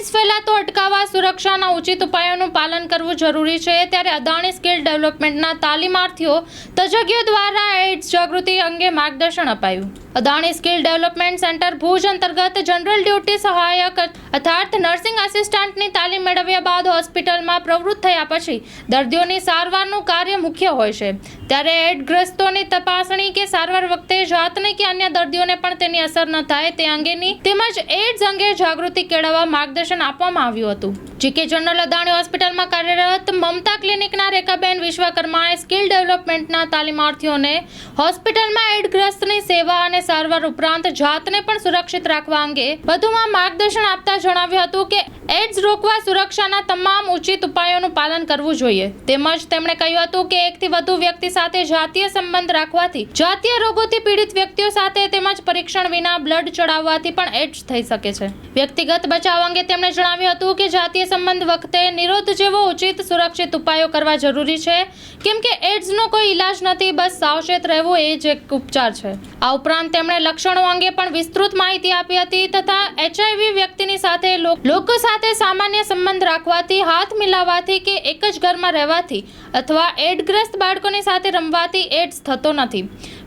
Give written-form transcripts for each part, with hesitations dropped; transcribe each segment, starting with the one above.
Ads ફેલાતો અટકાવવા સુરક્ષાના ઉચિત ઉપાયોનું પાલન કરવું જરૂરી છે, ત્યારે અદાણી સ્કિલ ડેવલપમેન્ટના તાલીમાર્થીઓ તજજ્ઞો દ્વારા એડ્સ જાગૃતિ અંગે માર્ગદર્શન અપાયું। Adani skill development centre Bhuj અંતર્ગત જનરલ ડ્યુટી સહાયક અર્થાત નર્સિંગ આસિસ્ટન્ટની તાલીમ મેળવ્યા બાદ હોસ્પિટલમાં પ્રવૃત્ત થયા પછી દર્દીઓની સારવારનું કાર્ય મુખ્ય હોય છે, ત્યારે એડ્સગ્રસ્તોની તપાસણી કે સારવાર વખતે જાતને કે અન્ય દર્દીઓને પણ તેની અસર ન થાય તે અંગેની તેમજ એડ્સ અંગે જાગૃતિ કેળવવા માર્ગદર્શન આપવામાં આવ્યું હતું। જીકે જનરલ અદાણી હોસ્પિટલમાં કાર્યરત મમતા ક્લિનિકના રેખાબેન વિશ્વકર્માએ સ્કિલ ડેવલપમેન્ટના તાલીમાર્થીઓને હોસ્પિટલમાં એડ્સગ્રસ્તની સેવા અને સારવાર ઉપરાંત જાતને પણ સુરક્ષિત રાખવા અંગે વધુમાં માર્ગદર્શન આપતા જણાવ્યું હતું કે એડ્સ રોકવા સુરક્ષાના તમામ ઉચિત ઉપાયોનું પાલન કરવું જોઈએ। તેમજ તેમણે કહ્યું હતું કે એકથી વધુ વ્યક્તિ સાથે જાતીય સંબંધ રાખવાથી જાતીય રોગોથી પીડિત વ્યક્તિઓ સાથે તેમજ પરીક્ષણ વિના બ્લડ ચડાવવાથી પણ એડ્સ થઈ શકે છે। વ્યક્તિગત બચાવ અંગે તેમણે જણાવ્યું હતું કે જાતીય સંબંધ વખતે નિરોધ જેવો ઉચિત સુરક્ષિત ઉપાયો કરવા જરૂરી છે, કેમ કે એડ્સનો કોઈ ઈલાજ નથી, બસ સાવચેત રહેવું એ જ એક ઉપચાર છે। આ ઉપરાંત તેમણે લક્ષણો અંગે પણ વિસ્તૃત માહિતી આપી હતી તથા એચઆઈવી વ્યક્તિની સાથે લોકો સાથે સામાન્ય સંબંધ રાખવાથી, હાથ મિલાવવાથી કે એક જ ઘરમાં રહેવાથી અથવા એડ્સગ્રસ્ત બાળકોની સાથે રમવાથી એડ્સ થતો નથી।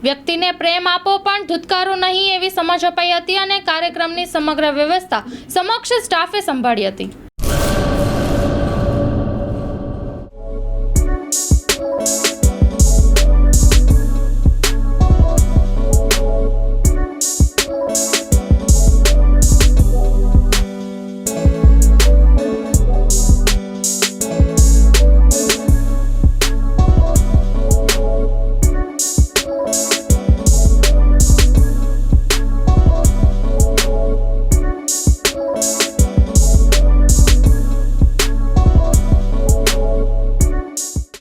વ્યક્તિને પ્રેમ આપો પણ ધુતકારો નહીં એવી સમજ અપાઈ હતી અને કાર્યક્રમની સમગ્ર વ્યવસ્થા સમક્ષ સ્ટાફે સંભાળી હતી।